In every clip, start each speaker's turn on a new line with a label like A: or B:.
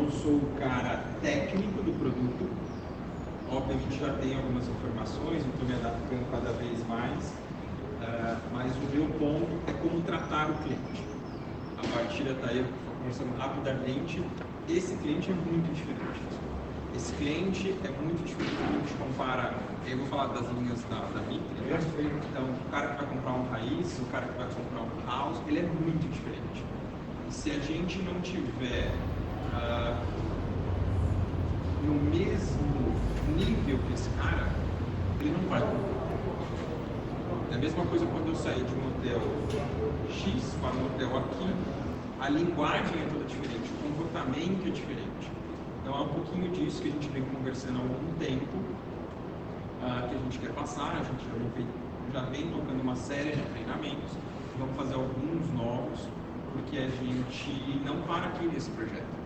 A: não sou o cara técnico do produto, obviamente já tenho algumas informações, estou me adaptando cada vez mais, mas o meu ponto é como tratar o cliente. A partir daí, conversando rapidamente, esse cliente é muito diferente. Esse cliente é muito diferente quando a gente compara, eu vou falar das linhas da Mitre, né? Então o cara que vai comprar um raiz, o cara que vai comprar um house, ele é muito diferente. E se a gente não tiver no mesmo nível que esse cara, ele não vai comprar. É a mesma coisa quando eu saí de um hotel X para um hotel aqui, a linguagem é toda diferente, o comportamento é diferente. Então é um pouquinho disso que a gente vem conversando há algum tempo, que a gente quer passar, a gente já vem tocando uma série de treinamentos, vamos fazer alguns novos, porque a gente não para aqui nesse projeto.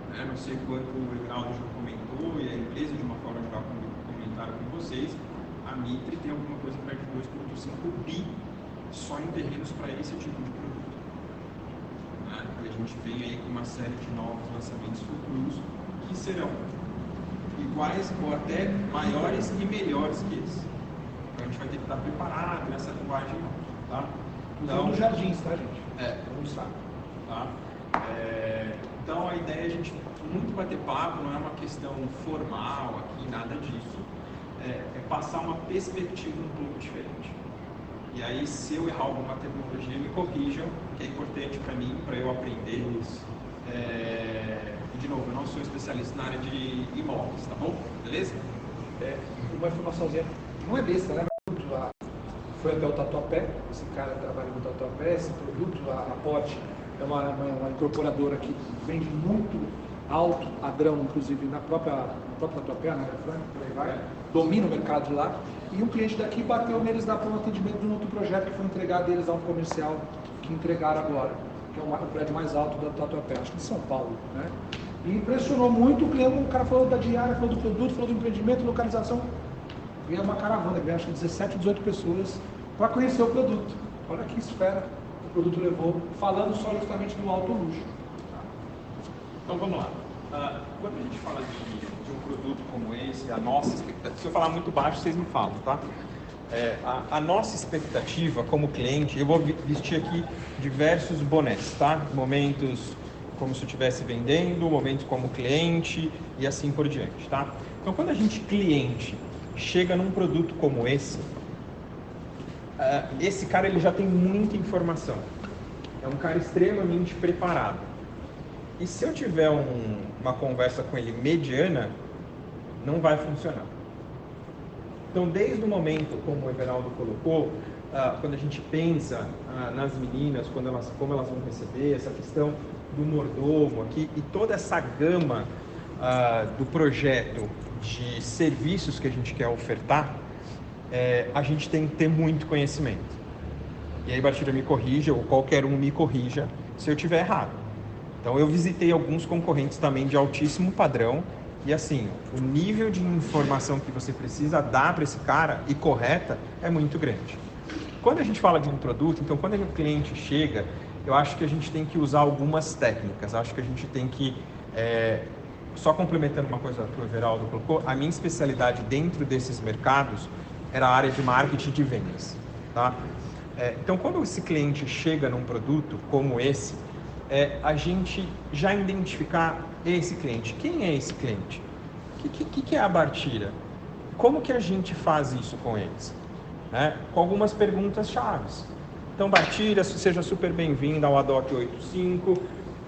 A: Né? Não sei quanto o Everaldo já comentou e a empresa de uma forma geral comentaram com vocês, a Mitre tem alguma coisa perto de 2,5 bi só em terrenos para esse tipo de produto. Né? E a gente vem aí com uma série de novos lançamentos futuros que serão iguais ou até maiores e melhores que esse. Então a gente vai ter que estar preparado nessa linguagem, tá?
B: Então, dos jardins, tá, gente?
A: Vamos estar. Tá? Então a ideia é a gente muito bater papo, não é uma questão formal aqui, nada disso. É passar uma perspectiva um pouco diferente. E aí, se eu errar alguma tecnologia, me corrijam, que é importante para mim, para eu aprender isso. E de novo, eu não sou especialista na área de imóveis, tá bom? Beleza?
B: Uma informaçãozinha, não é besta, né? Foi até o Tatuapé, esse cara trabalha no Tatuapé, esse produto, a Pote, é uma incorporadora que vende muito alto padrão, inclusive na própria Tatuapé, na Área Franca, por aí vai, domina o mercado lá. E um cliente daqui bateu neles para um atendimento de um outro projeto que foi entregado deles a um comercial que entregaram agora, que é o prédio mais alto da Tatuapé, acho que de São Paulo, né? E impressionou muito o cliente, o cara falou da diária, falou do produto, falou do empreendimento, localização. E é uma caravana, acho que 17, 18 pessoas para conhecer o produto. Olha que esfera o produto levou, falando só justamente do alto luxo.
A: Então vamos lá. Quando a gente fala de um produto como esse, a nossa expectativa, se eu falar muito baixo, vocês me falam, tá? A nossa expectativa como cliente, eu vou vestir aqui diversos bonés, tá? Momentos como se eu estivesse vendendo, momentos como cliente e assim por diante, tá? Então quando a gente, cliente, chega num produto como esse cara ele já tem muita informação. É um cara extremamente preparado. E se eu tiver uma conversa com ele mediana, não vai funcionar. Então, desde o momento, como o Everaldo colocou, quando a gente pensa nas meninas, como elas vão receber, essa questão do mordomo aqui e toda essa gama do projeto de serviços que a gente quer ofertar, a gente tem que ter muito conhecimento. E aí, Bartira me corrija, ou qualquer um me corrija, se eu estiver errado. Então, eu visitei alguns concorrentes também de altíssimo padrão, e assim, o nível de informação que você precisa dar para esse cara, e correta, é muito grande. Quando a gente fala de um produto, então, quando o cliente chega, eu acho que a gente tem que usar algumas técnicas, acho que a gente tem que... Só complementando uma coisa que o Everaldo colocou, a minha especialidade dentro desses mercados era a área de marketing de vendas, tá? Então, quando esse cliente chega num produto como esse, a gente já identificar esse cliente. Quem é esse cliente? O que é a Bartira? Como que a gente faz isso com eles? Com algumas perguntas chaves. Então, Bartira, seja super bem-vinda ao ADOC 85.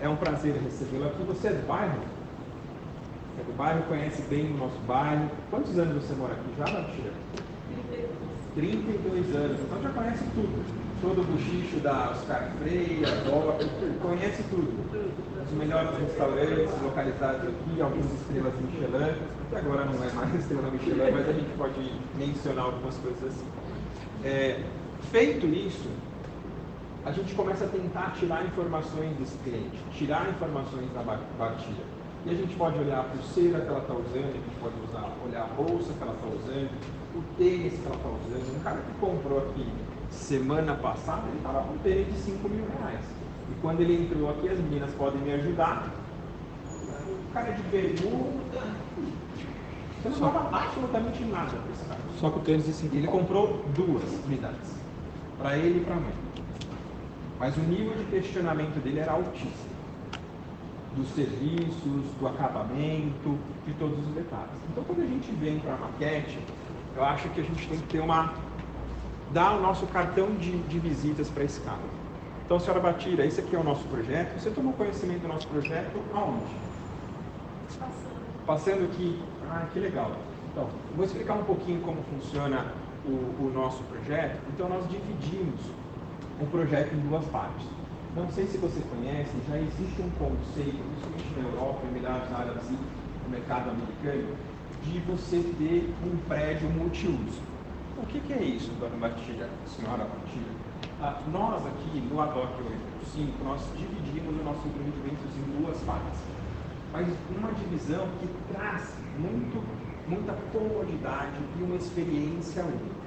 A: É um prazer recebê-la aqui. Você é do bairro? É do bairro, conhece bem o nosso bairro. Quantos anos você mora aqui já, Bartira? 32 anos. Então já conhece tudo. Todo o buchicho da Oscar Freire, a DOC, conhece tudo. Os melhores restaurantes localizados aqui, algumas estrelas Michelin, que agora não é mais estrela Michelin, mas a gente pode mencionar algumas coisas assim. Feito isso, a gente começa a tentar tirar informações desse cliente, tirar informações da Bartira. E a gente pode olhar a pulseira que ela está usando, a gente pode olhar a bolsa que ela está usando, o tênis que ela está usando. Um cara que comprou aqui semana passada, ele estava com um tênis de R$5.000. E quando ele entrou aqui, as meninas podem me ajudar, O cara de bermuda. Você não dava absolutamente nada para esse cara.
B: Só que o tênis de 5
A: Ele comprou 2 unidades, para ele e para a mãe. Mas o nível de questionamento dele era altíssimo. Dos serviços, do acabamento, de todos os detalhes. Então, quando a gente vem para a maquete, eu acho que a gente tem que ter dar o nosso cartão de visitas para esse cara. Então, senhora Batira, esse aqui é o nosso projeto. Você tomou conhecimento do nosso projeto aonde? Passando aqui. Ah, que legal. Então, vou explicar um pouquinho como funciona o nosso projeto. Então, nós dividimos o projeto em 2 partes. Não sei se você conhece, já existe um conceito, principalmente na Europa, Emirados Árabes e no mercado americano, de você ter um prédio multiuso. O que é isso, dona Batira, senhora Batira? Nós aqui no ADOC 885, nós dividimos o nosso empreendimentos em 2 partes. Mas uma divisão que traz muita comodidade e uma experiência única.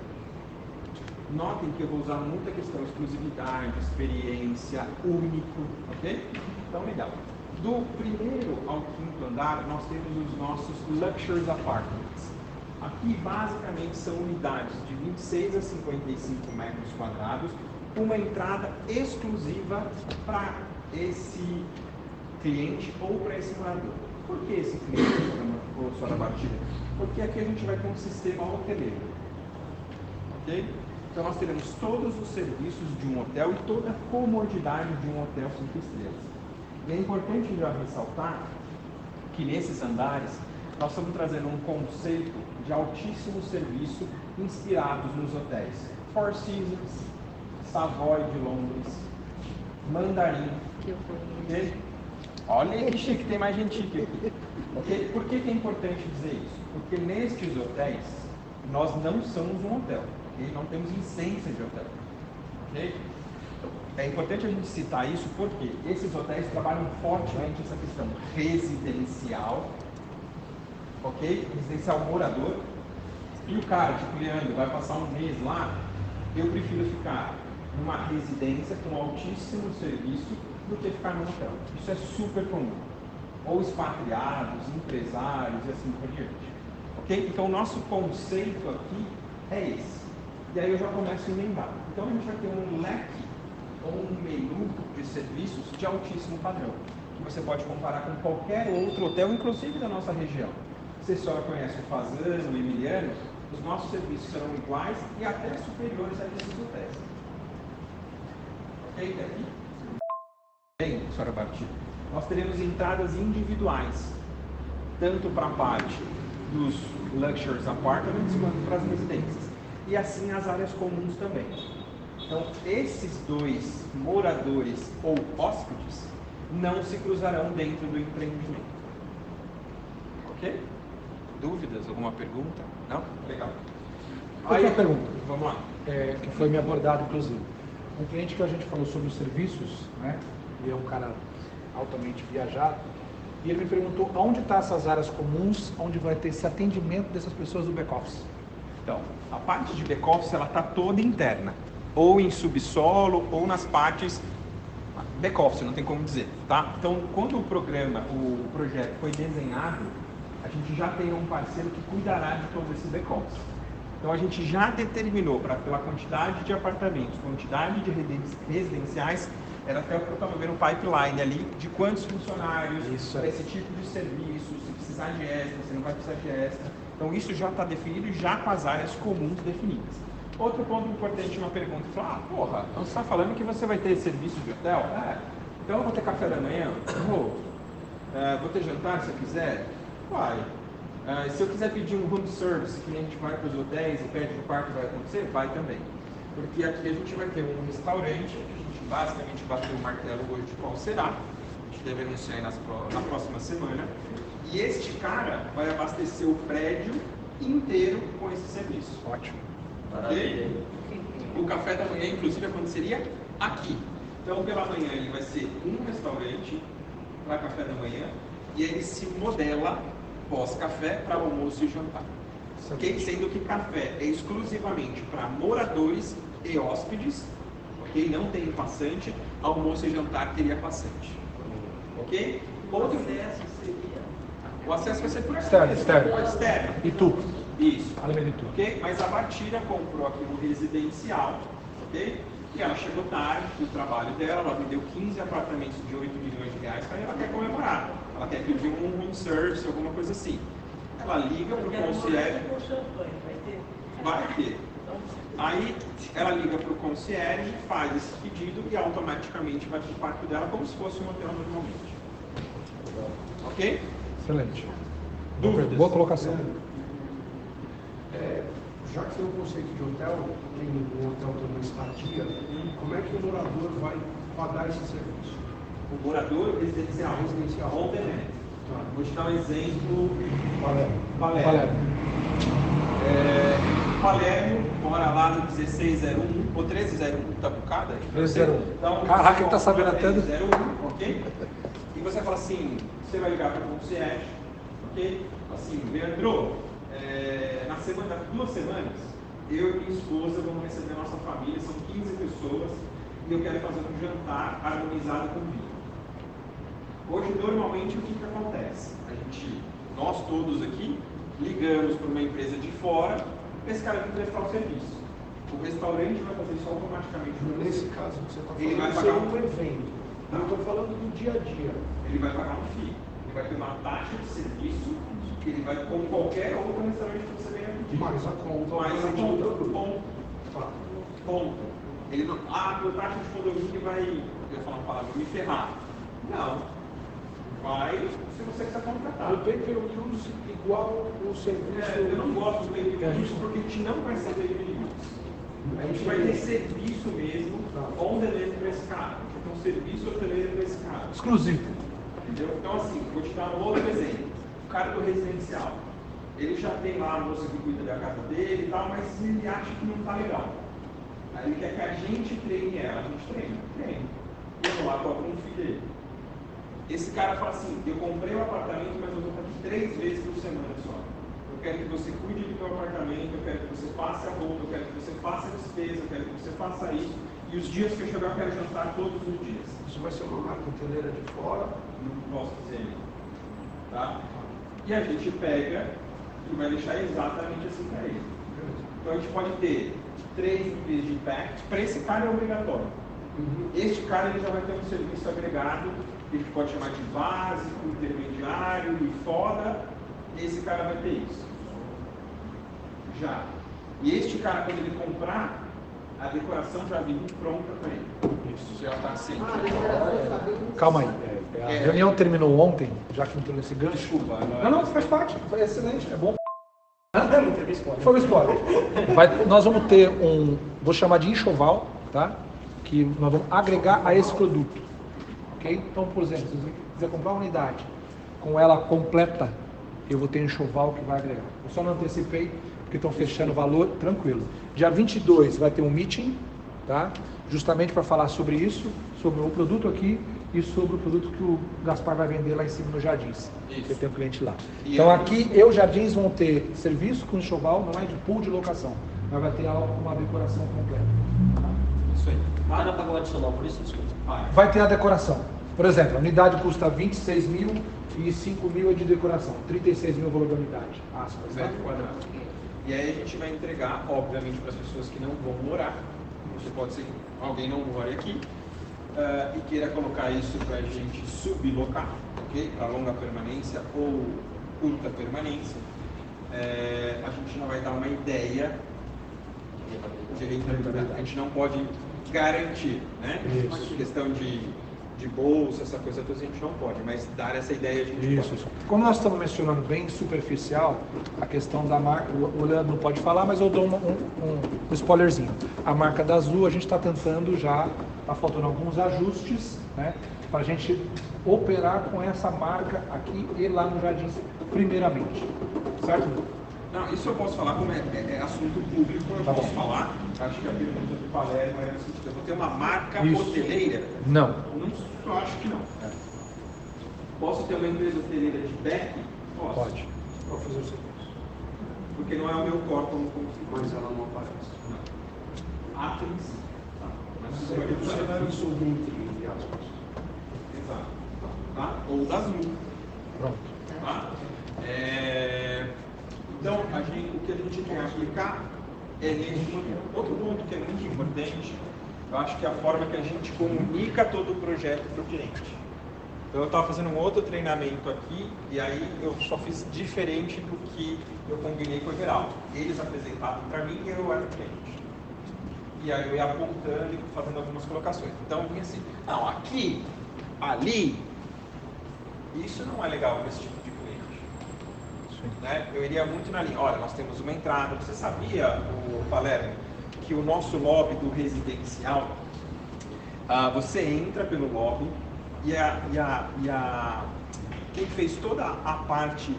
A: Notem que eu vou usar muita questão exclusividade, experiência, único, ok? Então, legal. Do primeiro ao 5º andar, nós temos os nossos Luxury Apartments. Aqui, basicamente, são unidades de 26 a 55 metros quadrados, uma entrada exclusiva para esse cliente ou para esse morador. Por que esse cliente, senhora Batida? Porque aqui a gente vai ter um sistema hoteleiro. Ok? Então nós teremos todos os serviços de um hotel e toda a comodidade de um hotel 5 estrelas. E é importante já ressaltar que nesses andares nós estamos trazendo um conceito de altíssimo serviço inspirados nos hotéis Four Seasons, Savoy de Londres, Mandarim. Okay? Olha que chique, tem mais gente chique aqui. Okay? Por que é importante dizer isso? Porque nestes hotéis nós não somos um hotel. Okay? Não temos licença de hotel. Okay? É importante a gente citar isso porque esses hotéis trabalham fortemente essa questão residencial, ok? Residencial morador. E o cara, tipo, Leandro, vai passar um mês lá, eu prefiro ficar numa residência com altíssimo serviço do que ficar num hotel. Isso é super comum. Ou expatriados, empresários e assim por diante. Ok? Então o nosso conceito aqui é esse. E aí eu já começo a emendar. Então a gente vai ter um leque ou um menu de serviços de altíssimo padrão, que você pode comparar com qualquer outro hotel, inclusive da nossa região. Se a senhora conhece o Fazano, o Emiliano, os nossos serviços serão iguais e até superiores a esses hotéis. Ok? Até aqui? Bem, senhora Batista, nós teremos entradas individuais, tanto para a parte dos Luxury Apartments quanto para as residências. E assim as áreas comuns também. Então, esses 2 moradores ou hóspedes não se cruzarão dentro do empreendimento. Ok? Dúvidas? Alguma pergunta? Não? Legal.
B: Outra pergunta.
A: Vamos lá.
B: Que foi me abordado, inclusive. Um cliente que a gente falou sobre os serviços, né? Ele é um cara altamente viajado. E ele me perguntou onde estão essas áreas comuns, onde vai ter esse atendimento dessas pessoas do back-office.
A: Então, a parte de back-office ela está toda interna. Ou em subsolo, ou nas partes back-office, não tem como dizer, tá? Então, quando o projeto foi desenhado, a gente já tem um parceiro que cuidará de todo esse back-office. Então, a gente já determinou, pela quantidade de apartamentos, quantidade de residenciais, era até o que eu estava vendo o pipeline ali, de quantos funcionários, para esse tipo de serviço, se precisar de extra, se não vai precisar de extra. Então, isso já está definido e já com as áreas comuns definidas. Outro ponto importante, uma pergunta, porra, então você está falando que você vai ter serviço de hotel? Então eu vou ter café da manhã? Vou ter jantar se eu quiser? Vai. Se eu quiser pedir um room service, que nem a gente vai para os hotéis e pede no quarto, vai acontecer? Vai também. Porque aqui a gente vai ter um restaurante, que a gente basicamente bateu o martelo hoje de qual será, a gente deve anunciar na próxima semana, e este cara vai abastecer o prédio inteiro com esse serviço.
B: Ótimo.
A: Okay? O café da manhã, inclusive, aconteceria aqui. Então, pela manhã, ele vai ser um restaurante para café da manhã e ele se modela pós-café para almoço e jantar. Okay? Sendo que café é exclusivamente para moradores e hóspedes, ok? Não tem passante, almoço e jantar teria passante. Ok? Outro
C: acesso seria...
A: O acesso vai ser por
B: Externo.
A: externo.
B: E tu?
A: Isso.
B: Além de tu.
A: Ok? Mas a Batira comprou aqui um residencial, ok? E ela chegou tarde do trabalho dela, ela vendeu 15 apartamentos de 8 milhões de reais, aí ela quer comemorar. Ela quer pedir um room service, alguma coisa assim. Ela liga para o concierge. Vai ter. Aí ela liga para o concierge, faz esse pedido e automaticamente vai para o quarto dela como se fosse um hotel normalmente. Ok?
B: Excelente.
A: Dúvidas?
B: Boa colocação.
D: Já que tem um conceito de hotel, tem um hotel tem uma estadia, como é que o morador vai pagar esse serviço?
A: O morador residencial. On demand. Vou te dar um exemplo. Palermo. Palermo mora lá no 1601 ou 1301 Tabucada.
B: 1301.
A: Então,
B: Caraca, ele tá sabendo até do...
A: 1301, ok? E você fala assim, você vai ligar para o concierge, ok? Assim, Leandro, daqui 2 semanas, eu e minha esposa vamos receber a nossa família, são 15 pessoas, e eu quero fazer um jantar harmonizado com vinho. Hoje, normalmente, o que acontece? Nós todos aqui, ligamos para uma empresa de fora, esse cara tem que prestar o serviço. O restaurante vai fazer isso automaticamente.
D: Nesse caso, você está
A: Ele vai
D: falando
A: pagar
D: um evento. Eu estou falando do dia a dia.
A: Ele vai pagar um FII. Ele vai ter uma taxa de serviço que ele vai, como qualquer outro restaurante que você venha pedir.
D: Mais a conta.
A: Mais a conta. Ponto.
D: Tá.
A: Ponto. Ele não, a taxa de condomínio vai, eu ia falar uma palavra, me ferrar. Não. Vai se você quiser contratar.
D: O pay-per-use igual o serviço.
A: Eu não gosto do pay-per-use porque a gente não vai ser pay-per-use. A gente vai ter serviço mesmo, on demand para esse cara. A gente vai ter um serviço hoteleiro para esse cara.
B: Exclusivo.
A: Entendeu? Então, assim, vou te dar um outro exemplo. O cara do residencial. Ele já tem lá a moça que cuida da casa dele e tal, mas ele acha que não está legal. Aí ele quer que a gente treine ela. A gente treina. E eu vou lá, cobro um FII dele. Esse cara fala assim, eu comprei um apartamento, mas eu vou estar aqui 3 vezes por semana só. Eu quero que você cuide do meu apartamento, eu quero que você passe a roupa, eu quero que você faça a despesa, eu quero que você faça isso. E os dias que eu chegar, eu quero jantar todos os dias.
D: Isso vai ser uma marca hoteleira de fora.
A: Não posso dizer. Tá? E a gente pega e vai deixar exatamente assim para ele. Então a gente pode ter 3 níveis de impact. Para esse cara é obrigatório. Este cara ele já vai ter um serviço agregado, que a gente pode chamar de básico, intermediário e foda. Esse cara vai ter isso. Já. E este cara, quando ele comprar, a decoração já vem pronta para ele. Isso já está assim.
B: Calma aí. A reunião terminou ontem, já que entrou nesse gancho.
A: Desculpa.
B: Não, faz parte. Foi excelente. É bom. Foi um spoiler. Nós vamos ter vou chamar de enxoval, tá? Que nós vamos agregar a esse produto. Ok? Então, por exemplo, se você quiser comprar uma unidade com ela completa, eu vou ter enxoval que vai agregar. Eu só não antecipei, porque estão fechando o valor, tranquilo. Dia 22 vai ter um meeting, tá? Justamente para falar sobre isso, sobre o produto aqui e sobre o produto que o Gaspar vai vender lá em cima no Jardins. Porque tem um cliente lá. Então aqui, Jardins vão ter serviço com enxoval, não é de pool de locação, mas vai ter algo com uma decoração completa. Tá?
A: Isso aí.
C: Paga para o adicional, por isso desculpa.
B: Vai ter a decoração. Por exemplo, a unidade custa 26 mil e 5 mil é de decoração. 36 mil valor da unidade. Aspas, tá?
A: Metro quadrado. E aí a gente vai entregar, obviamente, para as pessoas que não vão morar. Você pode ser que alguém não more aqui e queira colocar isso para a gente sublocar, ok? Para longa permanência ou curta permanência. A gente já vai dar uma ideia de rentabilidade. A gente não pode garantir, né?
B: Isso.
A: Questão de bolsa, essa coisa toda a gente não pode, mas dar essa ideia a gente pode.
B: Como nós estamos mencionando bem superficial, a questão da marca, o Leandro não pode falar, mas eu dou um spoilerzinho. A marca da Azul, a gente está tentando já, está faltando alguns ajustes, né? Para a gente operar com essa marca aqui e lá no Jardins, primeiramente. Certo?
A: Não, isso eu posso falar como é assunto público, eu
B: Tá
A: posso
B: bom.
A: falar. Acho que a pergunta do Palermo era no sentido, eu vou ter uma marca
B: Isso.
A: hoteleira?
B: Não.
A: Eu acho que não. Posso ter uma empresa hoteleira de back? Posso.
B: Pode.
D: Para fazer o serviço.
A: Porque não é o meu core como
D: Mas ela não aparece.
A: a princípio. Tá. Mas
D: Mas
A: isso
D: é
A: vai
D: que o
A: mudar.
D: cenário sobre entre aspas.
A: Exato. tá? Ou da Azul.
B: Pronto.
A: Tá? Então, o que a gente quer aplicar é nesse modelo. Outro ponto que é muito importante, eu acho que é a forma que a gente comunica todo o projeto para o cliente. Então, eu estava fazendo um outro treinamento aqui, e aí eu só fiz diferente do que eu combinei com o Everaldo. Eles apresentavam para mim e eu era o cliente. E aí eu ia apontando e fazendo algumas colocações. Então, eu vinha assim, não, aqui, ali, isso não é legal para esse tipo de cliente. Né? Eu iria muito na linha, olha, nós temos uma entrada. Você sabia, Palermo, que o nosso lobby do residencial, você entra pelo lobby quem fez toda a parte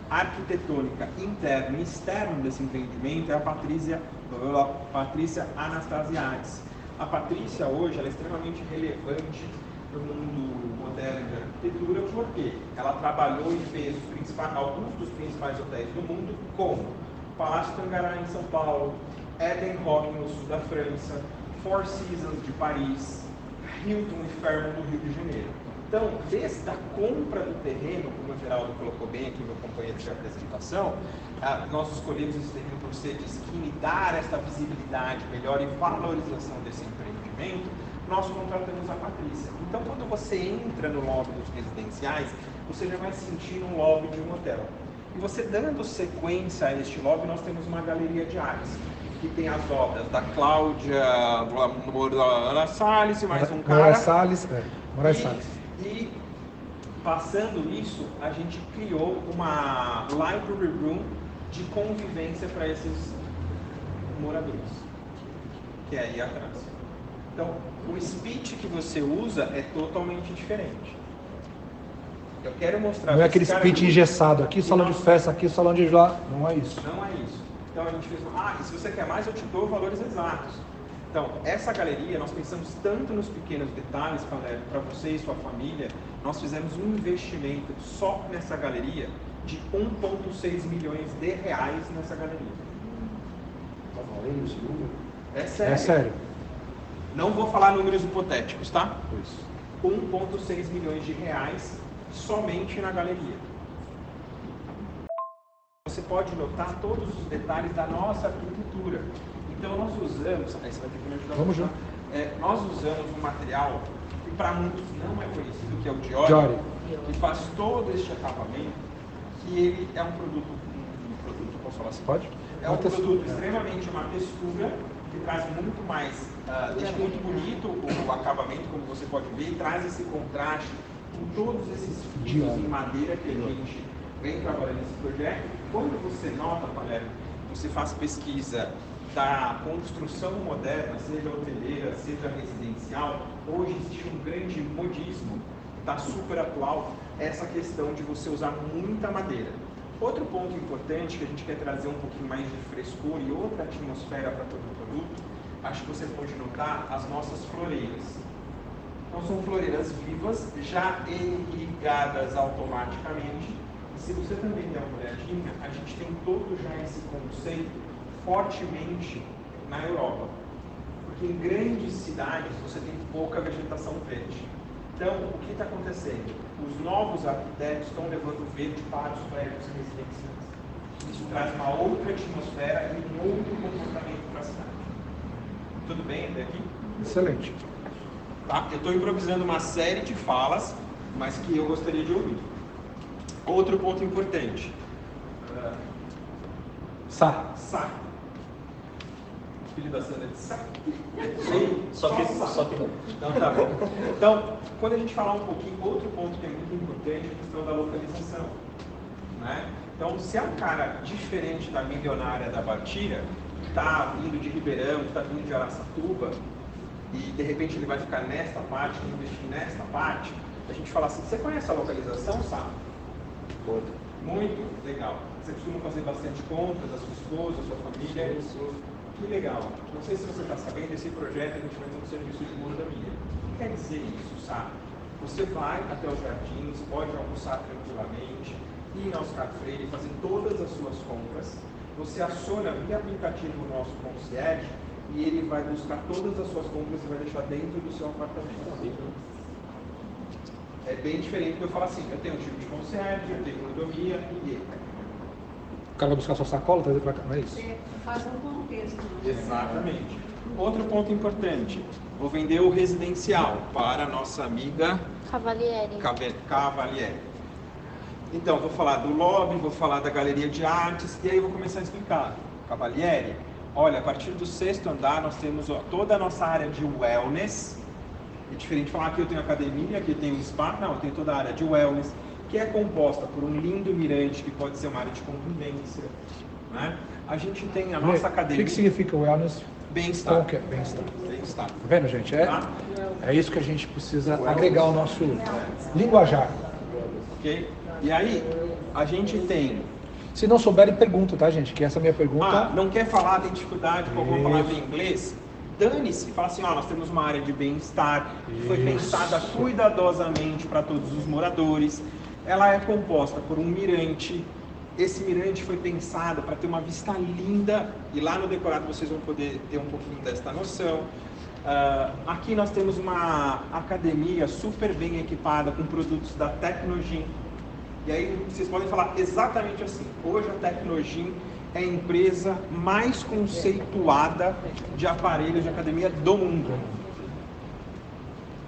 A: arquitetônica interna e externa desse empreendimento é a Patrícia Anastasiades. A Patrícia hoje ela é extremamente relevante no mundo moderno de arquitetura, porque ela trabalhou e fez alguns dos principais hotéis do mundo, como Palácio Tangará em São Paulo, Eden Rock no sul da França, Four Seasons de Paris, Hilton e Fairmont do Rio de Janeiro. Então, desde a compra do terreno, como o Everaldo colocou bem aqui, meu companheiro de apresentação, nós escolhemos esse terreno por ser de esquina e dar esta visibilidade melhor e valorização desse empreendimento, nós contratamos a Patrícia. Então, quando você entra no lobby dos residenciais, você já vai sentir um lobby de um hotel. E você dando sequência a este lobby, nós temos uma galeria de áreas, que tem as obras da Cláudia Moraes Salles e mais um cara.
B: Moraes Salles.
A: E passando isso, a gente criou uma library room de convivência para esses moradores, que é aí atrás. Então, o speech que você usa é totalmente diferente. Eu quero mostrar...
B: Não é aquele speech engessado, aqui salão de festa, aqui salão de lá, não é isso.
A: Não é isso. Então a gente fez, e se você quer mais, eu te dou valores exatos. Então, essa galeria, nós pensamos tanto nos pequenos detalhes, para você e sua família, nós fizemos um investimento só nessa galeria de 1,6 milhões de reais nessa galeria.
D: Está valendo esse número?
A: É sério.
B: É sério.
A: Não vou falar números hipotéticos, tá?
B: Isso.
A: 1,6 milhões de reais somente na galeria. Você pode notar todos os detalhes da nossa arquitetura. Então nós usamos, aí você vai ter que me ajudar.
B: Vamos junto.
A: Nós usamos um material que para muitos não é conhecido, que é o Diori, que faz todo este acabamento, que ele é um produto, posso falar assim?
B: Pode?
A: É um produto extremamente, uma textura, que traz muito mais, deixa muito bonito o acabamento, como você pode ver, e traz esse contraste com todos esses fios em madeira que a gente vem trabalhando nesse projeto. Quando você nota, Palermo, você faz pesquisa da construção moderna, seja hoteleira, seja residencial, hoje existe um grande modismo, está super atual, essa questão de você usar muita madeira. Outro ponto importante que a gente quer trazer um pouquinho mais de frescor e outra atmosfera para todo o produto, acho que você pode notar as nossas floreiras. Então são floreiras vivas, já irrigadas automaticamente. E se você também der uma olhadinha, a gente tem todo já esse conceito fortemente na Europa. Porque em grandes cidades você tem pouca vegetação verde. Então, o que está acontecendo? Os novos arquitetos estão levando verde para os prédios residenciais. Isso traz uma outra atmosfera e um outro comportamento para a cidade. Tudo bem até aqui?
B: Excelente.
A: Tá? Eu estou improvisando uma série de falas, mas que eu gostaria de ouvir. Outro ponto importante. Sá. Filho da Sandra de Sá.
C: Só que não.
A: Então, tá bom. Então, quando a gente falar um pouquinho, outro ponto que é muito importante é a questão da localização. Né? Então, se é um cara diferente da milionária da Bartira, que está vindo de Ribeirão, que está vindo de Araçatuba, e de repente ele vai ficar nesta parte, investir nesta parte, a gente fala assim, você conhece a localização, sabe? Muito legal. Você costuma fazer bastante compra da sua esposa, da sua família? Que legal. Não sei se você está sabendo, esse projeto a gente vai ter um serviço de mordomia. O que quer dizer isso, sabe? Você vai até os jardins, pode almoçar tranquilamente, ir na Oscar Freire, fazer todas as suas compras. Você aciona via aplicativo o nosso concierge e ele vai buscar todas as suas compras e vai deixar dentro do seu apartamento. É bem diferente de eu falar assim, eu tenho um tipo de concierge, eu tenho mordomia e
B: O cara vai buscar sua sacola, trazer pra cá, não é isso?
E: Você faz um contexto.
A: exatamente. Outro ponto importante, vou vender o residencial para a nossa amiga
F: Cavalieri.
A: Cavalieri. Então, vou falar do lobby, vou falar da galeria de artes e aí vou começar a explicar. Cavalieri, olha, a partir do 6º andar nós temos toda a nossa área de wellness. É diferente de falar que eu tenho academia, aqui eu tenho spa, não, eu tenho toda a área de wellness, que é composta por um lindo mirante, que pode ser uma área de convivência. Né? A gente tem a nossa academia...
B: O que significa wellness?
A: Bem-estar.
B: Qual que é? Bem-estar.
A: Bem-estar.
B: Tá vendo, gente?
A: Tá?
B: É isso que a gente precisa agregar ao nosso linguajar.
A: Ok? E aí, a gente tem...
B: Se não souberem, pergunta, tá, gente? Que essa é a minha pergunta.
A: não quer falar, tem dificuldade com alguma palavra em inglês? Dane-se, fala assim, nós temos uma área de bem-estar, que foi pensada cuidadosamente para todos os moradores. Ela é composta por um mirante. Esse mirante foi pensado para ter uma vista linda, e lá no decorado vocês vão poder ter um pouquinho desta noção. Aqui nós temos uma academia super bem equipada com produtos da Tecnogym. E aí vocês podem falar exatamente assim, hoje a Tecnogym é a empresa mais conceituada de aparelhos de academia do mundo.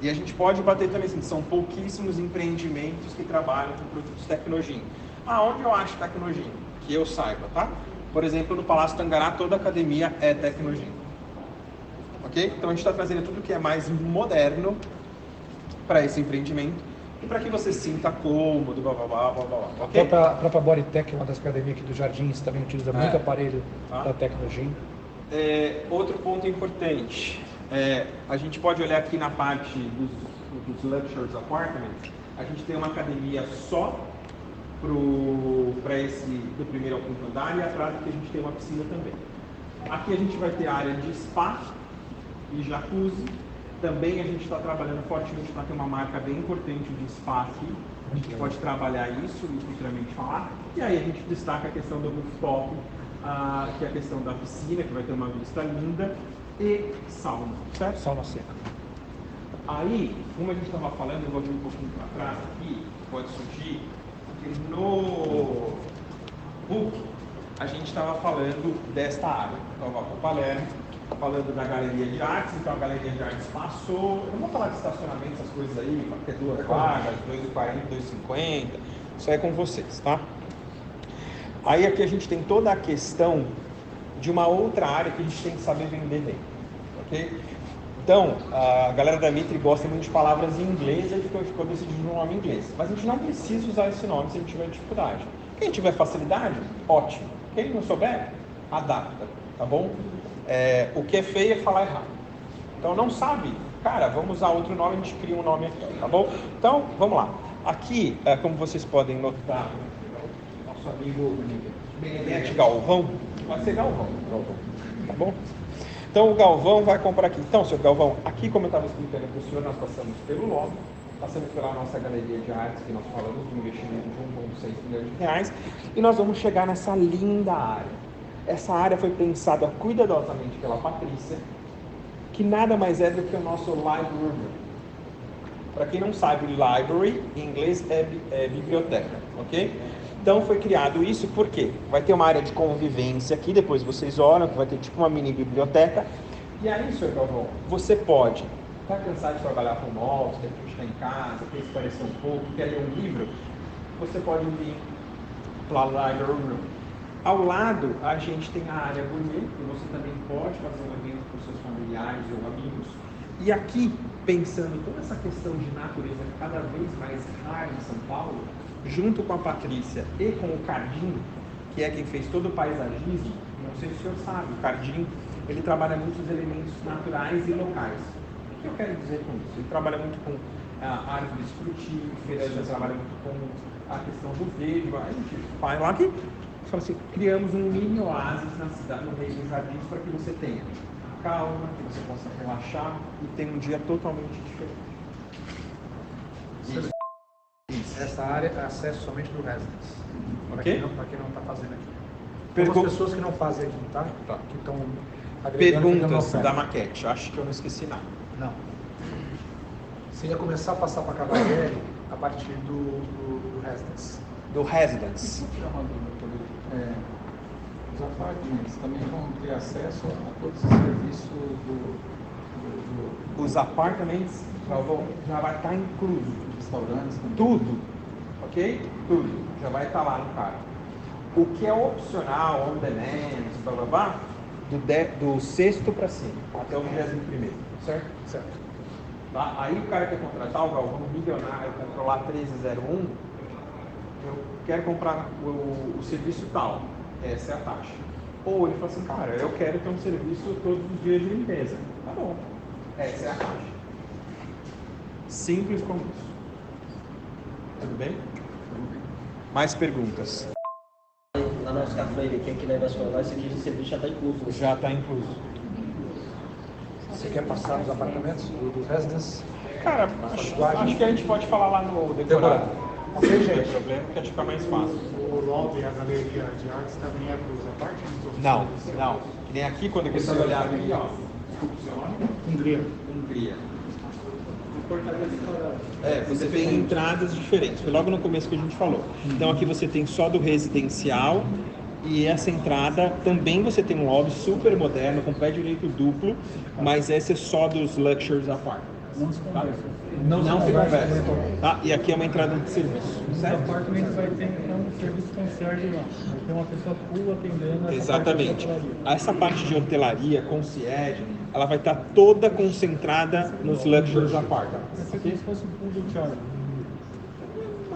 A: E a gente pode bater também assim, são pouquíssimos empreendimentos que trabalham com produtos Tecnogym. Aonde eu acho Tecnogym? Que eu saiba, tá? Por exemplo, no Palácio Tangará, toda academia é Tecnogym. Ok? Então a gente está trazendo tudo que é mais moderno para esse empreendimento. E para que você se sinta cômodo, blá blá blá blá blá. Ok?
B: A própria Bodytech, uma das academias aqui dos Jardins, também utiliza muito aparelho da Tecnogym.
A: Outro ponto importante, a gente pode olhar aqui na parte dos Luxury Apartments, a gente tem uma academia só para esse do primeiro ao 5º andar e atrás aqui a gente tem uma piscina também. Aqui a gente vai ter a área de spa e jacuzzi. Também a gente está trabalhando fortemente para ter uma marca bem importante de spa aqui. A gente pode trabalhar isso e futuramente falar. E aí a gente destaca a questão do rooftop, que é a questão da piscina, que vai ter uma vista linda, e sauna, certo?
B: Sauna seca.
A: Aí, como a gente estava falando, eu vou vir um pouquinho para trás aqui, pode surgir, porque no book a gente estava falando desta área. Então, eu vou para o Palermo, falando da galeria de artes, então a galeria de artes passou, eu não vou falar de estacionamento, essas coisas aí, porque é 2 vagas, 2,40, 2,50, isso aí é com vocês, tá? Aí aqui a gente tem toda a questão de uma outra área que a gente tem que saber vender bem, ok? Então, a galera da Mitre gosta muito de palavras em inglês, aí ficou decidindo um nome em inglês, mas a gente não precisa usar esse nome se a gente tiver dificuldade. Quem tiver facilidade, ótimo. Quem não souber, adapta, tá bom? O que é feio é falar errado. Então não sabe, cara, vamos usar outro nome, a gente cria um nome aqui, tá bom? Então, vamos lá. Aqui, como vocês podem notar, nosso amigo Benedetti Galvão, vai ser Galvão, tá bom? Então o Galvão vai comprar aqui. Então, senhor Galvão, aqui como eu estava explicando para o senhor, nós passamos pelo lobby, passamos pela nossa galeria de artes, que nós falamos de um investimento de 1,6 milhões de reais, e nós vamos chegar nessa linda área. Essa área foi pensada cuidadosamente pela Patrícia, que nada mais é do que o nosso library. Para quem não sabe, library em inglês é biblioteca, ok? Então foi criado isso porque vai ter uma área de convivência aqui, depois vocês olham, que vai ter tipo uma mini biblioteca. E aí, senhor Galvão, você pode estar cansado de trabalhar com office, quer estar em casa, quer se parecer um pouco, quer ler um livro, você pode vir para a library room. Ao lado, a gente tem a área gourmet, que você também pode fazer um evento com seus familiares ou amigos. E aqui, pensando toda essa questão de natureza cada vez mais rara em São Paulo, junto com a Patrícia e com o Cardim, que é quem fez todo o paisagismo, não sei se o senhor sabe, o Cardim, ele trabalha muitos elementos naturais e locais. O que eu quero dizer com isso? Ele trabalha muito com árvores frutíferas, ele trabalha muito com a questão do verde. A gente vai lá que fala assim, criamos um mini oásis na cidade, no meio dos jardins, para que você tenha calma, que você possa relaxar e tenha um dia totalmente diferente.
B: Essa área é acesso somente para o residence. Para
A: Ok?
B: quem não está fazendo aqui. Tem algumas pessoas que não fazem aqui, tá? Que estão
A: Perguntas da maquete, acho que eu não esqueci nada.
B: Não. Você ia começar a passar para a Cavalieri, a partir do Residence.
A: Do Residence.
E: Vou tirar uma dúvida. Os apartamentos também vão ter acesso a todos os serviços
A: Os apartamentos já vai estar incluso.
E: restaurantes também.
A: Tudo, ok? Tudo. Já vai estar lá no carro. O que é opcional, on demand, blá blá blá, do sexto para cima, até o 21º, certo?
B: Certo.
A: Tá? Aí o cara quer contratar o galvão milionário, comprou lá 1301, eu quero comprar o serviço tal, essa é a taxa. Ou ele fala assim, cara, eu quero ter um serviço todos os dias de limpeza. Tá bom, essa é a taxa. Simples como isso. Tudo bem? Mais perguntas?
C: Na nossa café, quem que vai vacinar, esse aqui de serviço já está incluso.
A: Já está incluso.
B: Você quer passar nos apartamentos dos Residence?
A: Cara, acho que a gente pode falar lá no decorado. Não tem problema, que acho que fica mais fácil.
F: O lobby, a galeria de artes também é cruz à parte?
A: Não. Que nem aqui, quando você olhar aqui, ó.
F: Hungria.
A: Hungria. Você tem entradas diferentes. Foi logo no começo que a gente falou. Então aqui você tem só do residencial e essa entrada também você tem um lobby super moderno, com pé direito duplo, mas esse é só dos luxuries apartments.
F: Não se conversa.
A: Não se conversa. Tá? E aqui é uma entrada de serviço.
F: Os
A: Certo?
F: apartamentos vai ter então um serviço concierge lá. Vai ter uma pessoa full atendendo essa
A: Exatamente.
F: parte de hotelaria.
A: Essa parte de hotelaria, concierge, ela vai estar toda concentrada nos luxuries apartments.
F: Vai ser como se fosse um pool do Charlie.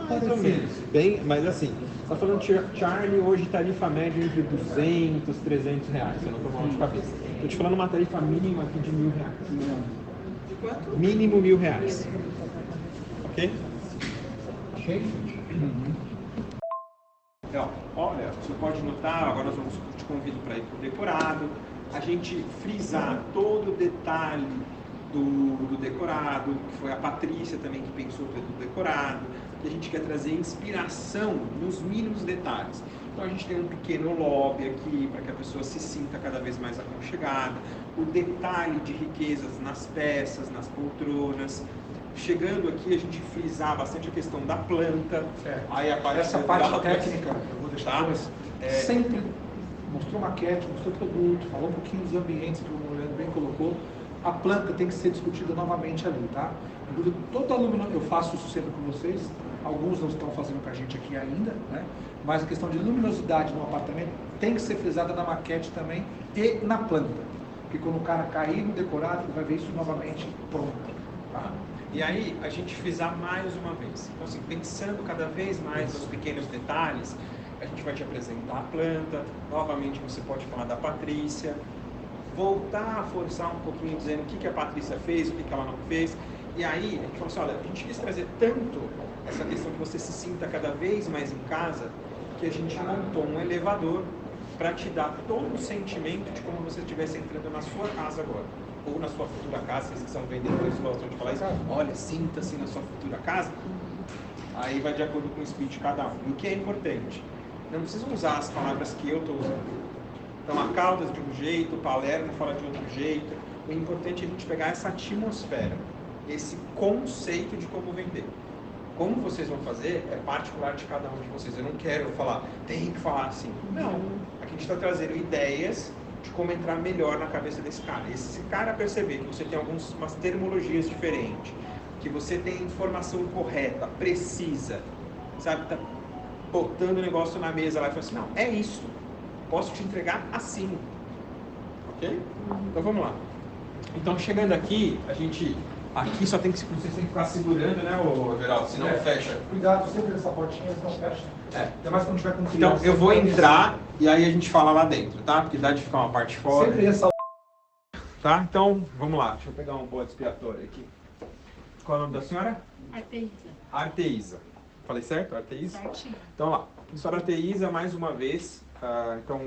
A: Mais ou menos. Bem, mas assim, você está falando de Charlie, hoje tarifa média entre 200, 300 reais. Eu não estou falando de cabeça. Estou te falando uma tarifa mínima aqui de R$1.000. Mínimo R$1.000. Ok? Então, olha, você pode notar, agora nós vamos te convido para ir para o decorado, a gente frisar todo o detalhe do decorado, que foi a Patrícia também que pensou todo o decorado, que a gente quer trazer inspiração nos mínimos detalhes. Então a gente tem um pequeno lobby aqui para que a pessoa se sinta cada vez mais aconchegada, o detalhe de riquezas nas peças, nas poltronas. Chegando aqui a gente frisar bastante a questão da planta. Aí aparece
B: Essa parte técnica, eu vou deixar
A: tá?
B: para vocês. Sempre mostrou maquete, mostrou produto, falou um pouquinho dos ambientes que o Leandro bem colocou. A planta tem que ser discutida novamente ali, tá? Todo aluno, eu faço isso sempre com vocês, alguns não estão fazendo com a gente aqui ainda, né? Mas a questão de luminosidade no apartamento tem que ser frisada na maquete também e na planta. Porque quando o cara cair no decorado, ele vai ver isso novamente pronto, tá?
A: E aí, a gente frisar mais uma vez. Então, assim, pensando cada vez mais nos pequenos detalhes, a gente vai te apresentar a planta, novamente você pode falar da Patrícia, voltar a forçar um pouquinho dizendo o que a Patrícia fez, o que ela não fez. E aí, a gente falou assim, olha, a gente quis trazer tanto essa questão que você se sinta cada vez mais em casa, que a gente montou um elevador para te dar todo o sentimento de como você estivesse entrando na sua casa agora. Ou na sua futura casa, vocês que são vendedores gostam de falar isso, olha, sinta-se na sua futura casa. Aí vai de acordo com o speech de cada um. E o que é importante? Não precisam usar as palavras que eu estou usando. Então, a Caldas de um jeito, o Palermo fala de outro jeito. O importante é a gente pegar essa atmosfera, esse conceito de como vender. Como vocês vão fazer é particular de cada um de vocês. Eu não quero falar, tem que falar assim. Não. Aqui a gente está trazendo ideias de como entrar melhor na cabeça desse cara. E se esse cara perceber que você tem umas terminologias diferentes, que você tem informação correta, precisa, sabe, tá botando o negócio na mesa lá e fala assim, não, é isso. Posso te entregar assim. Ok? Então vamos lá. Então chegando aqui, a gente... Aqui só tem que, vocês têm que ficar segurando, né, ô Geraldo? Senão fecha.
B: Cuidado sempre nessa portinha, senão fecha. Ainda mais quando tiver com criança.
A: Então eu vou entrar e aí a gente fala lá dentro, tá? Porque dá de ficar uma parte fora.
B: Sempre essa.
A: Tá? Então, vamos lá. Deixa eu pegar um bode expiatório aqui. Qual é o nome da senhora?
G: Arteísa.
A: Arteísa. Falei certo? Arteísa?
G: Certinho.
A: Então lá. Senhora Arteísa, mais uma vez. Então,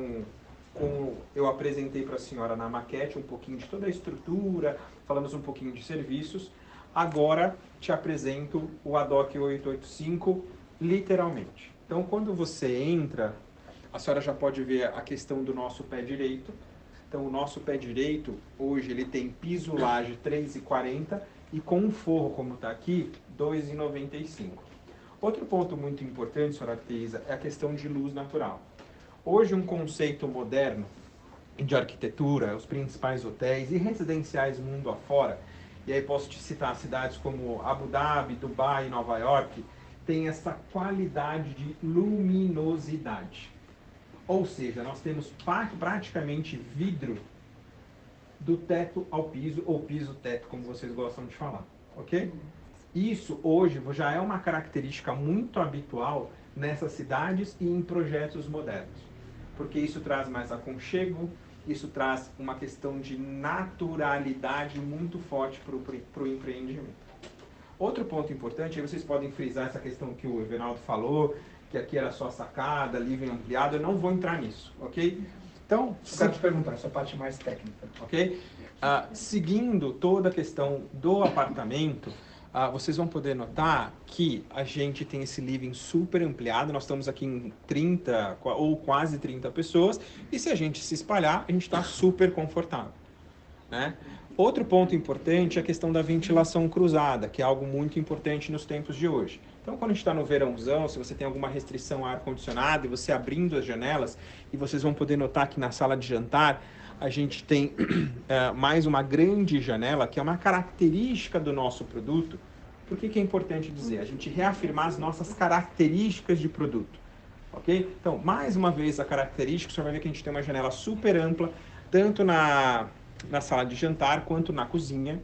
A: como eu apresentei para a senhora na maquete um pouquinho de toda a estrutura, falamos um pouquinho de serviços, agora te apresento o ADOC 885 literalmente. Então, quando você entra, a senhora já pode ver a questão do nosso pé direito. Então, o nosso pé direito, hoje, ele tem piso laje 3,40 e com um forro como está aqui, R$ 2,95. Outro ponto muito importante, senhora Arteza, é a questão de luz natural. Hoje um conceito moderno de arquitetura, os principais hotéis e residenciais mundo afora, e aí posso te citar cidades como Abu Dhabi, Dubai, Nova York, tem essa qualidade de luminosidade. Ou seja, nós temos praticamente vidro do teto ao piso, ou piso-teto, como vocês gostam de falar, ok? Isso hoje já é uma característica muito habitual nessas cidades e em projetos modernos, porque isso traz mais aconchego, isso traz uma questão de naturalidade muito forte para o empreendimento. Outro ponto importante, aí vocês podem frisar essa questão que o Everaldo falou, que aqui era só sacada, living ampliado, eu não vou entrar nisso, ok? Então,
B: Eu quero te perguntar, essa parte mais técnica.
A: ok? Seguindo toda a questão do apartamento, vocês vão poder notar que a gente tem esse living super ampliado, nós estamos aqui em 30 ou quase 30 pessoas, e se a gente se espalhar, a gente está super confortável, né? Outro ponto importante é a questão da ventilação cruzada, que é algo muito importante nos tempos de hoje. Então, quando a gente está no verãozão, se você tem alguma restrição a ar-condicionado e você abrindo as janelas, e vocês vão poder notar que na sala de jantar a gente tem mais uma grande janela, que é uma característica do nosso produto. Por que é importante dizer? A gente reafirmar as nossas características de produto, ok? Então, mais uma vez, a característica, você vai ver que a gente tem uma janela super ampla, tanto na sala de jantar quanto na cozinha.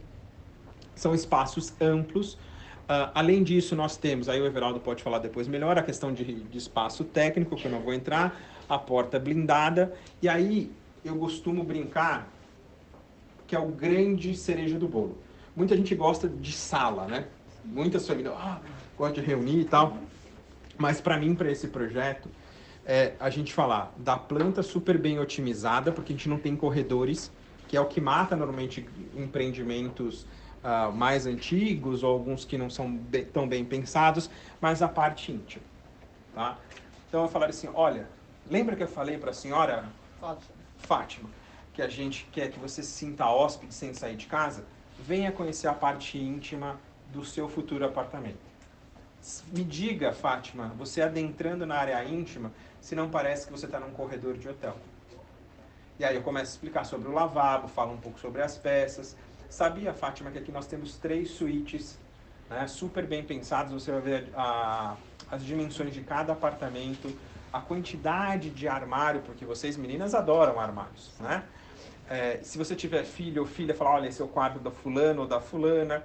A: São espaços amplos. Além disso, nós temos, aí o Everaldo pode falar depois melhor, a questão de espaço técnico, que eu não vou entrar, a porta blindada, e aí eu costumo brincar que é o grande cereja do bolo. Muita gente gosta de sala, né? Muitas famílias gostam de reunir e tal, mas para mim, para esse projeto, a gente falar da planta super bem otimizada, porque a gente não tem corredores, que é o que mata normalmente empreendimentos mais antigos ou alguns que não são tão bem pensados, mas a parte íntima, tá? Então eu falar assim, olha, lembra que eu falei para a senhora Fátima, que a gente quer que você se sinta hóspede sem sair de casa? Venha conhecer a parte íntima do seu futuro apartamento. Me diga, Fátima, você adentrando na área íntima, se não parece que você está num corredor de hotel. E aí eu começo a explicar sobre o lavabo, falo um pouco sobre as peças. Sabia, Fátima, que aqui nós temos 3 suítes, né, super bem pensadas. Você vai ver as dimensões de cada apartamento, a quantidade de armário, porque vocês meninas adoram armários, né? Se você tiver filho ou filha, falar, olha, esse é o quarto da fulana ou da fulana.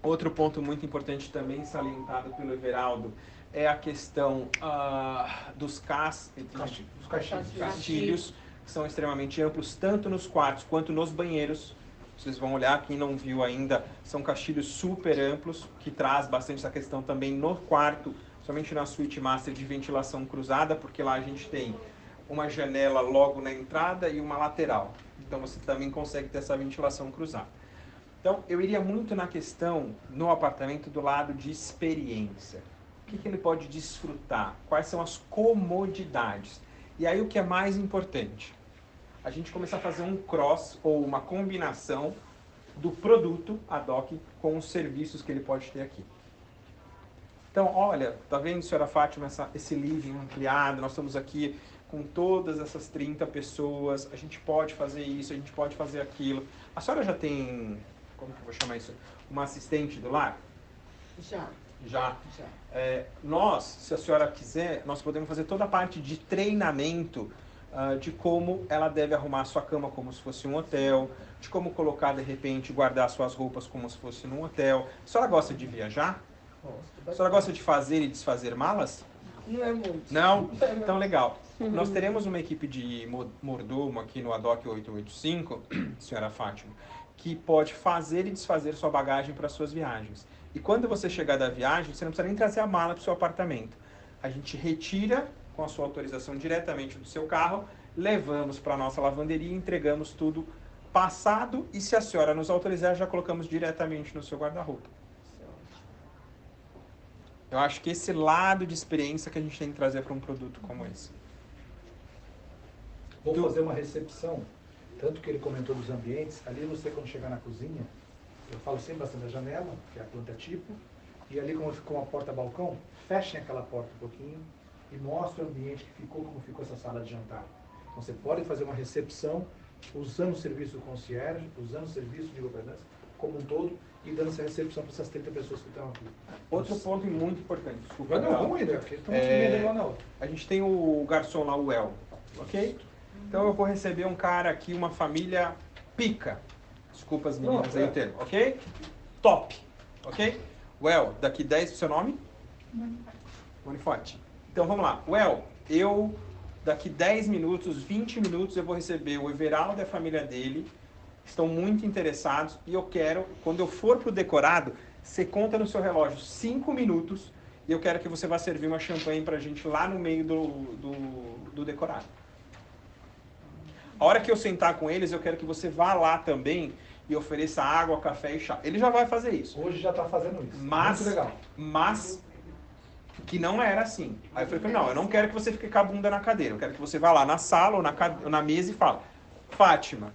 A: Outro ponto muito importante também salientado pelo Everaldo é a questão dos castilhos, que são extremamente amplos, tanto nos quartos quanto nos banheiros. Vocês vão olhar, quem não viu ainda, são castilhos super amplos, que traz bastante essa questão também no quarto, somente na suíte master, de ventilação cruzada, porque lá a gente tem uma janela logo na entrada e uma lateral. Então você também consegue ter essa ventilação cruzada. Então eu iria muito na questão, no apartamento, do lado de experiência. O que ele pode desfrutar? Quais são as comodidades? E aí o que é mais importante? A gente começar a fazer um cross ou uma combinação do produto ad hoc com os serviços que ele pode ter aqui. Então, olha, tá vendo, senhora Fátima, esse living ampliado, nós estamos aqui com todas essas 30 pessoas, a gente pode fazer isso, a gente pode fazer aquilo. A senhora já tem, como que eu vou chamar isso, uma assistente do lar? Já. Nós, se a senhora quiser, nós podemos fazer toda a parte de treinamento de como ela deve arrumar a sua cama como se fosse um hotel, de como colocar, de repente, guardar suas roupas como se fosse num hotel. A senhora gosta de viajar? A senhora gosta de fazer e desfazer malas?
G: Não é muito.
A: Não? Então, legal. Nós teremos uma equipe de mordomo aqui no ADOC 885, senhora Fátima, que pode fazer e desfazer sua bagagem para suas viagens. E quando você chegar da viagem, você não precisa nem trazer a mala para o seu apartamento. A gente retira com a sua autorização diretamente do seu carro, levamos para a nossa lavanderia e entregamos tudo passado, e se a senhora nos autorizar, já colocamos diretamente no seu guarda-roupa. Eu acho que esse lado de experiência que a gente tem que trazer para um produto como esse.
B: Vou fazer uma recepção, tanto que ele comentou dos ambientes, ali você quando chegar na cozinha, eu falo sempre bastante da janela, que é a planta tipo, e ali como ficou uma porta-balcão, fechem aquela porta um pouquinho e mostrem o ambiente que ficou, como ficou essa sala de jantar. Então você pode fazer uma recepção usando o serviço do concierge, usando o serviço de governança como um todo e dando essa recepção para essas 30 pessoas que estão aqui.
A: Outro ponto muito importante, desculpa.
B: Não, vamos ainda, porque estamos de lá na outra.
A: A gente tem o garçom lá, o El, ok? Então eu vou receber um cara aqui, uma família pica. Desculpa as meninas aí o termo, ok? Top, ok? Well, daqui 10, seu nome? Boniforte. Então vamos lá. Well, daqui 10 minutos, 20 minutos, eu vou receber o Everaldo e a família dele. Estão muito interessados e eu quero, quando eu for pro decorado, você conta no seu relógio 5 minutos e eu quero que você vá servir uma champanhe pra gente lá no meio do decorado. A hora que eu sentar com eles, eu quero que você vá lá também e ofereça água, café e chá. Ele já vai fazer isso.
B: Hoje já está fazendo isso.
A: Mas,
B: muito legal.
A: Mas que não era assim. Aí eu falei, não, eu não quero que você fique com a bunda na cadeira. Eu quero que você vá lá na sala ou na mesa e fale, Fátima,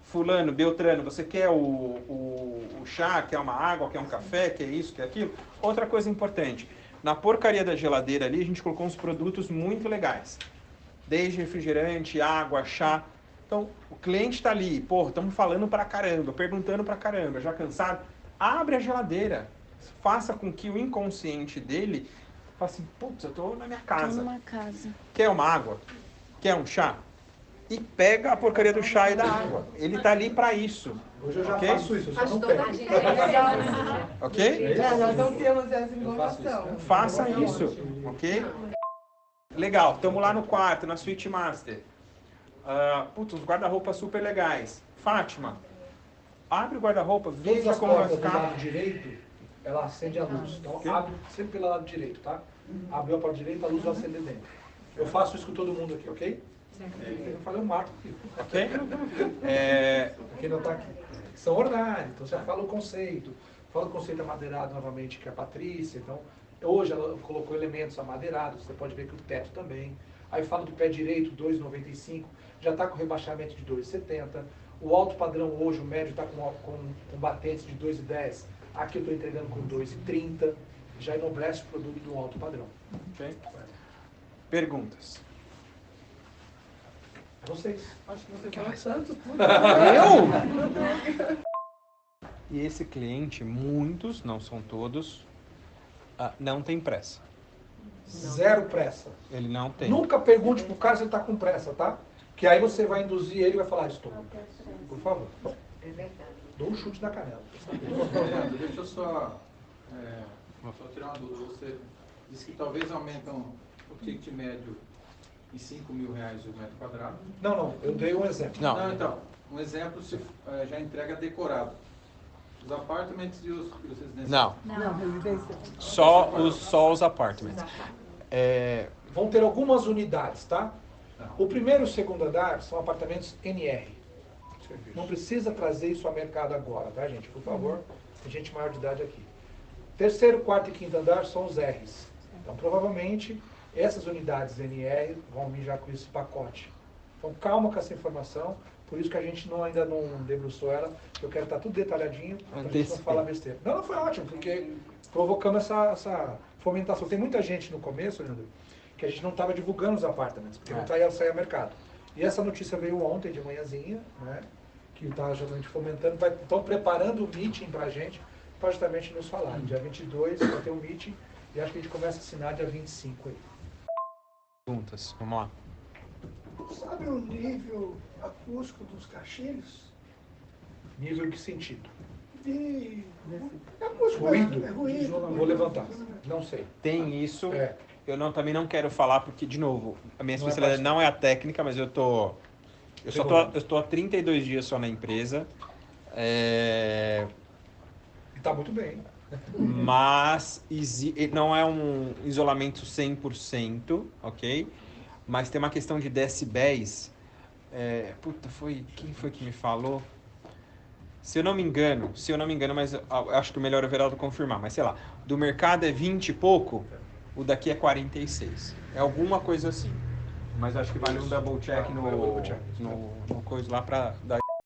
A: fulano, Beltrano, você quer o chá, quer uma água, quer um café, quer isso, quer aquilo? Outra coisa importante, na porcaria da geladeira ali, a gente colocou uns produtos muito legais. Desde refrigerante, água, chá. Então, o cliente está ali, pô, estamos falando pra caramba, perguntando pra caramba, já cansado? Abre a geladeira. Faça com que o inconsciente dele fale assim, putz, eu tô na minha casa.
G: Tô numa casa.
A: Quer uma água? Quer um chá? E pega a porcaria do chá e da água. Ele tá ali pra isso.
B: Hoje eu já
A: ok?
B: faço isso, eu só não pego.
A: Ok?
H: Nós não temos essa informação.
A: Faça isso, ok? Legal, estamos lá no quarto, na Suite Master. Putz, os guarda-roupa super legais. Fátima, abre o guarda-roupa,
B: Todas
A: veja
B: as
A: como vai
B: portas do
A: ficar.
B: lado direito, ela acende a luz. Então abre sempre pelo lado direito, tá? Abriu a porta direita, a luz vai acender dentro. Eu faço isso com todo mundo aqui, ok? Eu falei um marco aqui.
A: Ok?
B: Quem não tá aqui. São ornários, então você fala o conceito. Fala o conceito amadeirado novamente, que é a Patrícia. Então, hoje ela colocou elementos amadeirados, você pode ver que o teto também. Aí fala do pé direito, 2,95, já está com rebaixamento de 2,70. O alto padrão hoje, o médio, está com batentes de 2,10. Aqui eu estou entregando com 2,30. Já enobrece o produto do alto padrão.
A: Ok? Perguntas?
B: Vocês.
H: Acho que você fala tanto.
A: Eu? E esse cliente, muitos, não são todos, não tem pressa.
B: Zero pressa.
A: Ele não tem.
B: Nunca pergunte pro cara se ele está com pressa, tá? Que aí você vai induzir ele e vai falar, estou. Por favor.
H: É verdade.
B: Dou um chute na canela.
E: Deixa eu só tirar uma dúvida. Você disse que talvez aumentam o ticket médio em R$5.000 o metro quadrado.
B: Não, eu dei um exemplo.
A: Não.
E: Então, um exemplo se já entrega decorado. Os apartamentos e os residenciais.
A: Não,
H: Não, residência.
A: só os apartments.
B: Vão ter algumas unidades, tá? O primeiro e o segundo andar são apartamentos NR. Não precisa trazer isso ao mercado agora, tá, gente? Por favor, tem gente maior de idade aqui. Terceiro, quarto e quinto andar são os Rs. Então, provavelmente, essas unidades NR vão vir já com esse pacote. Então, calma com essa informação. Por isso que a gente ainda não debruçou ela. Eu quero estar tudo detalhadinho, para a gente não falar besteira. Não, foi ótimo, porque provocamos essa fomentação. Tem muita gente no começo, Leandro, que a gente não estava divulgando os apartamentos, porque não ia sair ao mercado. E essa notícia veio ontem de manhãzinha, né? Que está justamente fomentando, estão preparando o meeting para a gente, para justamente nos falar. Dia 22 vai ter um meeting e acho que a gente começa a assinar dia 25 aí.
A: Perguntas, vamos lá.
D: Sabe o nível acústico dos caixilhos?
B: Nível em que sentido?
D: De acústico,
B: Ruído?
D: é ruído.
B: Vou levantar. Não sei.
A: Tem isso.
B: É.
A: Eu também não quero falar, porque, de novo, a minha
B: Não é
A: especialidade
B: parte-
A: não é a técnica, mas eu estou há 32 dias só na empresa.
B: E tá muito bem.
A: Mas não é um isolamento 100%, ok? Mas tem uma questão de decibéis. Quem foi que me falou? Se eu não me engano, mas eu acho que o melhor é o Everaldo confirmar, mas sei lá, do mercado é 20 e pouco, o daqui é 46. É alguma coisa assim. Mas acho que vale um double check no coisa lá para dar